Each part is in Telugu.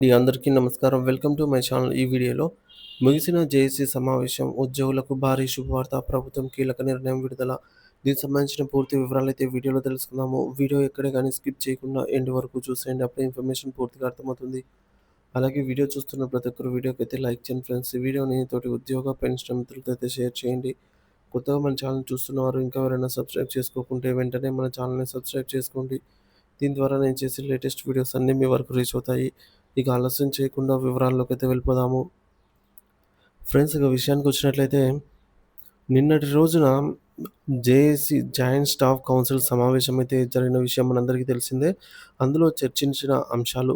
అందరికీ నమస్కారం. Welcome to my channel. ఈ వీడియోలో ముగిసిన జేఏసీ సమావేశం, ఉద్యోగులకు భారీ శుభవార్త, ప్రభుత్వం కీలక నిర్ణయం విడుదల. దీనికి సంబంధించిన పూర్తి వివరాలైతే వీడియోలో తెలుసుకుందాము. వీడియో ఎక్కడే గానీ స్కిప్ చేయకుండా ఎండ్ వరకు చూసేయండి. అప్పుడే ఇన్ఫర్మేషన్ పూర్తిగా అర్థమవుతుంది. అలాగే వీడియో చూస్తున్న ప్రతి ఒక్కరు వీడియోకైతే లైక్ చేయండి ఫ్రెండ్స్. ఈ వీడియోని తోటి ఉద్యోగ, పెన్షన్ మిత్రులతో అయితే షేర్ చేయండి. కొత్తగా మన ఛానల్ చూస్తున్నవారు ఇంకా ఎవరైనా సబ్స్క్రైబ్ చేసుకోకుంటే వెంటనే మన ఛానల్‌ని సబ్స్క్రైబ్ చేసుకోండి. దీని ద్వారా నేను చేసే లేటెస్ట్ వీడియోస్ అన్నీ మీ వరకు రీచ్ అవుతాయి. ఇక ఆలస్యం చేయకుండా వివరాల్లోకైతే వెళ్ళిపోదాము. ఫ్రెండ్స్, ఇక విషయానికొచ్చినట్లయితే నిన్నటి రోజున జేఏసీ జాయింట్ స్టాఫ్ కౌన్సిల్ సమావేశం అయితే జరిగిన విషయం మనందరికీ తెలిసిందే. అందులో చర్చించిన అంశాలు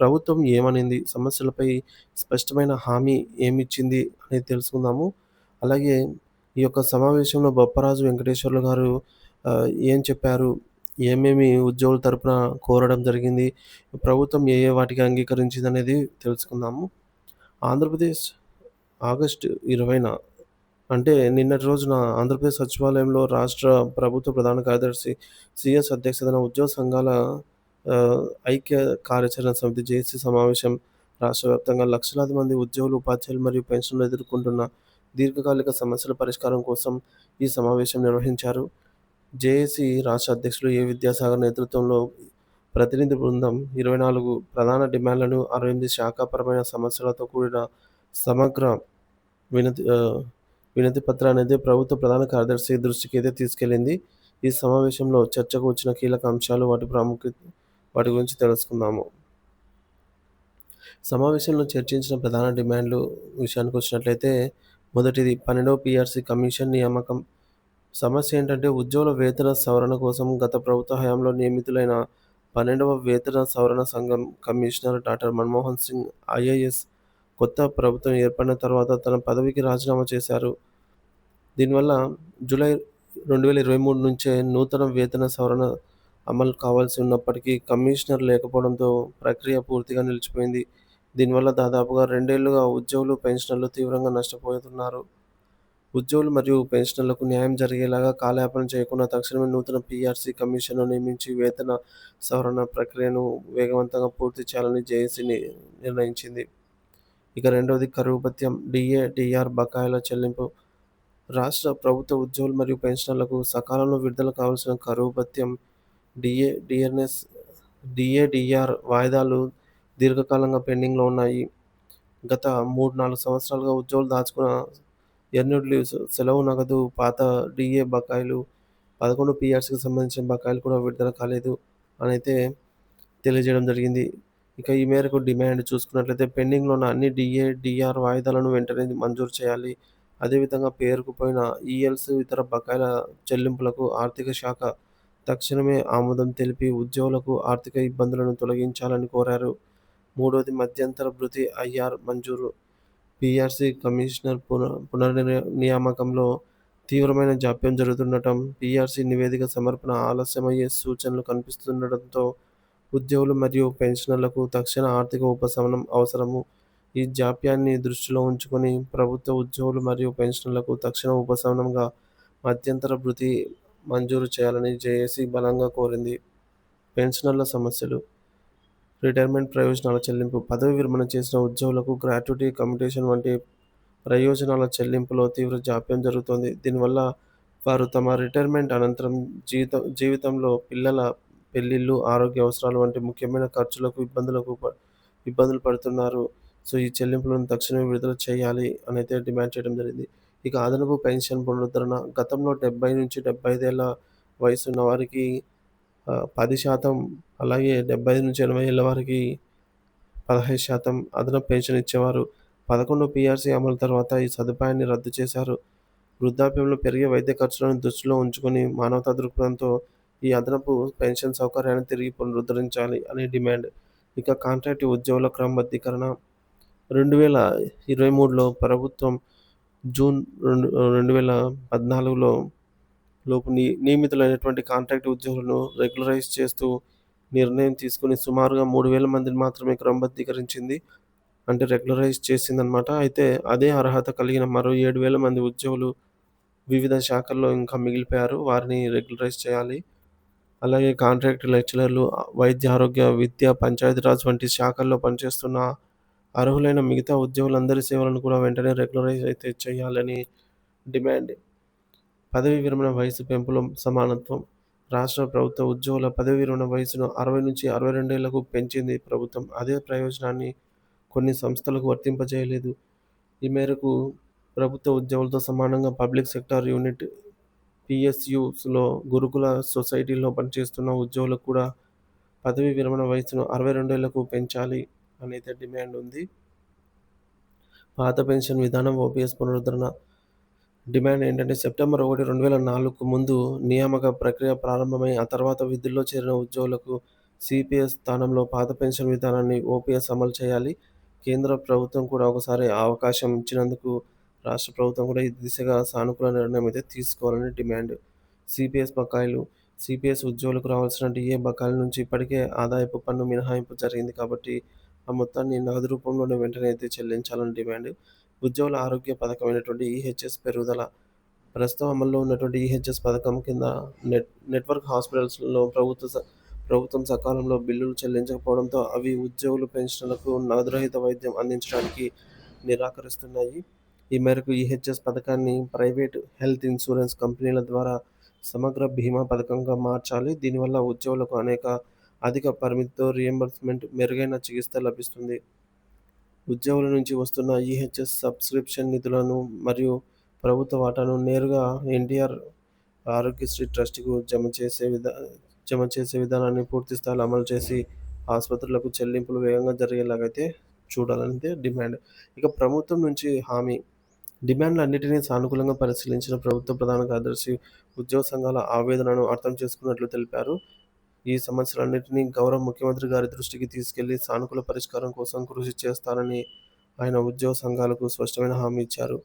ప్రభుత్వం ఏమనింది, సమస్యలపై స్పష్టమైన హామీ ఏమిచ్చింది అనేది తెలుసుకుందాము. అలాగే ఈ యొక్క సమావేశంలో బొప్పరాజు వెంకటేశ్వర్లు గారు ఏం చెప్పారు, ఏమేమి ఉద్యోగుల తరపున కోరడం జరిగింది, ప్రభుత్వం ఏ ఏ వాటికి అంగీకరించిందనేది తెలుసుకుందాము. ఆంధ్రప్రదేశ్ ఆగస్టు 20న అంటే నిన్నటి రోజున ఆంధ్రప్రదేశ్ సచివాలయంలో రాష్ట్ర ప్రభుత్వ ప్రధాన కార్యదర్శి సీఎస్ అధ్యక్షతన ఉద్యోగ సంఘాల ఆహ్, ఐక్య కార్యాచరణ సమితి జేఏసీ సమావేశం రాష్ట్ర వ్యాప్తంగా లక్షలాది మంది ఉద్యోగులు, ఉపాధ్యాయులు మరియు పెన్షన్లు ఎదుర్కొంటున్న దీర్ఘకాలిక సమస్యల పరిష్కారం కోసం ఈ సమావేశం నిర్వహించారు. జేఏసీ రాష్ట్ర అధ్యక్షులు ఏ. విద్యాసాగర్ నేతృత్వంలో ప్రతినిధి బృందం 24 ప్రధాన డిమాండ్లను, 68 శాఖాపరమైన సమస్యలతో కూడిన సమగ్ర వినతి ఆహ్, వినతి పత్రాన్నయితే ప్రభుత్వ ప్రధాన కార్యదర్శి దృష్టికి అయితే తీసుకెళ్ళింది. ఈ సమావేశంలో చర్చకు వచ్చిన కీలక అంశాలు, వాటి గురించి తెలుసుకుందాము. సమావేశంలో చర్చించిన ప్రధాన డిమాండ్లు విషయానికొచ్చినట్లయితే మొదటిది 12వ పీఆర్సీ కమిషన్ నియామకం. సమస్య ఏంటంటే ఉద్యోగుల వేతన సవరణ కోసం గత ప్రభుత్వ హయాంలో నియమితులైన 12వ వేతన సవరణ సంఘం commissioner doctor Manmohan Singh IAS కొత్త ప్రభుత్వం ఏర్పడిన తర్వాత తన పదవికి రాజీనామా చేశారు. దీనివల్ల జూలై 2023 నుంచే నూతన వేతన సవరణ అమలు కావాల్సి ఉన్నప్పటికీ కమిషనర్ లేకపోవడంతో ప్రక్రియ పూర్తిగా నిలిచిపోయింది. దీనివల్ల దాదాపుగా 2 ఏళ్లుగా ఉద్యోగులు, పెన్షనర్లు తీవ్రంగా నష్టపోతున్నారు. ఉద్యోగులు మరియు పెన్షనర్లకు న్యాయం జరిగేలాగా కాలయాపన చేయకుండా తక్షణమే నూతన పీఆర్సీ కమిషన్‌ను నియమించి వేతన సవరణ ప్రక్రియను వేగవంతంగా పూర్తి చేయాలని జేఏసీ నిర్ణయించింది. ఇక రెండవది కరువు భత్యం, డీఏ, డీఆర్ బకాయిల చెల్లింపు. రాష్ట్ర ప్రభుత్వ ఉద్యోగులు మరియు పెన్షనర్లకు సకాలంలో విడుదల కావాల్సిన కరువు భత్యం, డీఏ, డీఏ, డీఆర్ వాయిదాలు దీర్ఘకాలంగా పెండింగ్‌లో ఉన్నాయి. గత 3, 4 సంవత్సరాలుగా ఉద్యోగులు దాచుకున్న ఎర్న్డ్ లీవ్స్, సెలవు నగదు, పాత డీఏ బకాయిలు, 11 పీఆర్సీకి సంబంధించిన బకాయిలు కూడా విడుదల కాలేదు అనైతే తెలియజేయడం జరిగింది. ఇక ఈ మేరకు డిమాండ్ చూసుకున్నట్లయితే పెండింగ్‌లో ఉన్న అన్ని డీఏ, డీఆర్ వాయిదాలను వెంటనే మంజూరు చేయాలి. అదేవిధంగా పేరుకుపోయిన ఈఎల్స్, ఇతర బకాయిల చెల్లింపులకు ఆర్థిక శాఖ తక్షణమే ఆమోదం తెలిపి ఉద్యోగులకు ఆర్థిక ఇబ్బందులను తొలగించాలని కోరారు. మూడోది మధ్యంతర భృతి ఐఆర్ మంజూరు. పీఆర్సీ కమిషనర్ నియామకంలో తీవ్రమైన జాప్యం జరుగుతుండటం, పీఆర్సీ నివేదిక సమర్పణ ఆలస్యమయ్యే సూచనలు కనిపిస్తుండటంతో ఉద్యోగులు మరియు పెన్షనర్లకు తక్షణ ఆర్థిక ఉపశమనం అవసరము. ఈ జాప్యాన్ని దృష్టిలో ఉంచుకొని ప్రభుత్వ ఉద్యోగులు మరియు పెన్షనర్లకు తక్షణ ఉపశమనంగా మధ్యంతర భృతి మంజూరు చేయాలని జేఏసీ బలంగా కోరింది. పెన్షనర్ల సమస్యలు, రిటైర్మెంట్ ప్రయోజనాల చెల్లింపు. పదవి విరమణ చేసిన ఉద్యోగులకు గ్రాట్యుటీ, కమ్యుటేషన్ వంటి ప్రయోజనాల చెల్లింపులో తీవ్ర జాప్యం జరుగుతోంది. దీనివల్ల వారు తమ రిటైర్మెంట్ అనంతరం జీవితంలో పిల్లల పెళ్ళిళ్ళు, ఆరోగ్య అవసరాలు వంటి ముఖ్యమైన ఖర్చులకు ఇబ్బందులు పడుతున్నారు. సో, ఈ చెల్లింపులను తక్షణమే విడుదల చేయాలి అనైతే డిమాండ్ చేయడం జరిగింది. ఇక అదనపు పెన్షన్ పునరుద్ధరణ. గతంలో 70-75 ఏళ్ల వయసున్న వారికి 10% అలాగే 75-80 ఏళ్ల వారికి 15% అదనపు పెన్షన్ ఇచ్చేవారు. 11 పీఆర్సీ అమలు తర్వాత ఈ సదుపాయాన్ని రద్దు చేశారు. వృద్ధాప్యంలో పెరిగే వైద్య ఖర్చులను దృష్టిలో ఉంచుకొని మానవతా దృక్పథంతో ఈ అదనపు పెన్షన్ సౌకర్యాన్ని తిరిగి పునరుద్ధరించాలి అనే డిమాండ్. ఇక కాంట్రాక్ట్ ఉద్యోగుల క్రమబద్ధీకరణ. 2023లో ప్రభుత్వం జూన్ 2014లో లోపు నియమితులైనటువంటి కాంట్రాక్ట్ ఉద్యోగులను రెగ్యులరైజ్ చేస్తూ నిర్ణయం తీసుకొని సుమారుగా 3,000 మందిని మాత్రమే క్రమబద్ధీకరించింది. అంటే రెగ్యులరైజ్ చేసిందనమాట. అయితే అదే అర్హత కలిగిన మరో 7,000 మంది ఉద్యోగులు వివిధ శాఖల్లో ఇంకా మిగిలిపోయారు. వారిని రెగ్యులరైజ్ చేయాలి. అలాగే కాంట్రాక్ట్ లెక్చరర్లు, వైద్య, ఆరోగ్య, విద్య, పంచాయతీరాజ్ వంటి శాఖల్లో పనిచేస్తున్న అర్హులైన మిగతా ఉద్యోగులందరి సేవలను కూడా వెంటనే రెగ్యులరైజ్ అయితే చేయాలని డిమాండ్. పదవీ విరమణ వయసు పెంపులో సమానత్వం. రాష్ట్ర ప్రభుత్వ ఉద్యోగుల పదవీ విరమణ వయసును 60-62 ఏళ్లకు పెంచింది ప్రభుత్వం. అదే ప్రయోజనాన్ని కొన్ని సంస్థలకు వర్తింపజేయలేదు. ఈ మేరకు ప్రభుత్వ ఉద్యోగులతో సమానంగా పబ్లిక్ సెక్టార్ యూనిట్ పీఎస్యూస్‌లో గురుకుల సొసైటీల్లో పనిచేస్తున్న ఉద్యోగులకు కూడా పదవీ విరమణ వయసును 62 ఏళ్లకు పెంచాలి అనైతే డిమాండ్ ఉంది. పాత పెన్షన్ విధానం ఓపీఎస్ పునరుద్ధరణ. డిమాండ్ ఏంటంటే సెప్టెంబర్ 1, 2004కు ముందు నియామక ప్రక్రియ ప్రారంభమై ఆ తర్వాత విధుల్లో చేరిన ఉద్యోగులకు సీపీఎస్ స్థానంలో పాత పెన్షన్ విధానాన్ని ఓపీఎస్ అమలు చేయాలి. కేంద్ర ప్రభుత్వం కూడా ఒకసారి ఆ అవకాశం ఇచ్చినందుకు రాష్ట్ర ప్రభుత్వం కూడా ఈ దిశగా సానుకూల నిర్ణయం అయితే తీసుకోవాలని డిమాండ్. సీపీఎస్ బకాయిలు. సీపీఎస్ ఉద్యోగులకు రావాల్సిన డీఏ బకాయిల నుంచి ఇప్పటికే ఆదాయపు పన్ను మినహాయింపు జరిగింది కాబట్టి ఆ మొత్తాన్ని నగదు రూపంలోనే వెంటనే అయితే చెల్లించాలని డిమాండ్. ఉద్యోగుల ఆరోగ్య పథకమైనటువంటి ఈహెచ్ఎస్ పెరుగుదల. ప్రస్తుతం అమల్లో ఉన్నటువంటి ఈహెచ్ఎస్ పథకం కింద నెట్వర్క్ హాస్పిటల్స్‌లో ప్రభుత్వం సకాలంలో బిల్లులు చెల్లించకపోవడంతో అవి ఉద్యోగులు, పెన్షనర్లకు నగదురహిత వైద్యం అందించడానికి నిరాకరిస్తున్నాయి. ఈ మేరకు ఈహెచ్ఎస్ పథకాన్ని ప్రైవేట్ హెల్త్ ఇన్సూరెన్స్ కంపెనీల ద్వారా సమగ్ర బీమా పథకంగా మార్చాలి. దీనివల్ల ఉద్యోగులకు అధిక పరిమితితో రీయింబర్స్‌మెంట్, మెరుగైన చికిత్స లభిస్తుంది. ఉద్యోగుల నుంచి వస్తున్న ఈహెచ్ఎస్ సబ్స్క్రిప్షన్ నిధులను మరియు ప్రభుత్వ వాటాను నేరుగా ఎన్టీఆర్ ఆరోగ్యశ్రీ ట్రస్ట్‌కు జమ చేసే విధానాన్ని పూర్తి స్థాయిలో అమలు చేసి ఆసుపత్రులకు చెల్లింపులు వేగంగా జరిగేలాగైతే చూడాలనైతే డిమాండ్. ఇక ప్రభుత్వం నుంచి హామీ. డిమాండ్లన్నిటినీ సానుకూలంగా పరిశీలించిన ప్రభుత్వ ప్రధాన కార్యదర్శి ఉద్యోగ సంఘాల ఆవేదనను అర్థం చేసుకున్నట్లు తెలిపారు. ఈ సమస్యలన్నిటినీ గౌరవ ముఖ్యమంత్రి గారి దృష్టికి తీసుకెళ్లి సానుకూల పరిష్కారం కోసం కృషి చేస్తానని ఆయన ఉద్యోగ సంఘాలకు స్పష్టమైన హామీ ఇచ్చారు.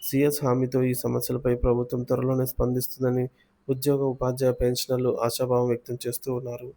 సీఎస్ హామీతో ఈ సమస్యలపై ప్రభుత్వం త్వరలోనే స్పందిస్తుందని ఉద్యోగ, ఉపాధ్యాయ, పెన్షనర్లు ఆశాభావం వ్యక్తం చేస్తూ ఉన్నారు.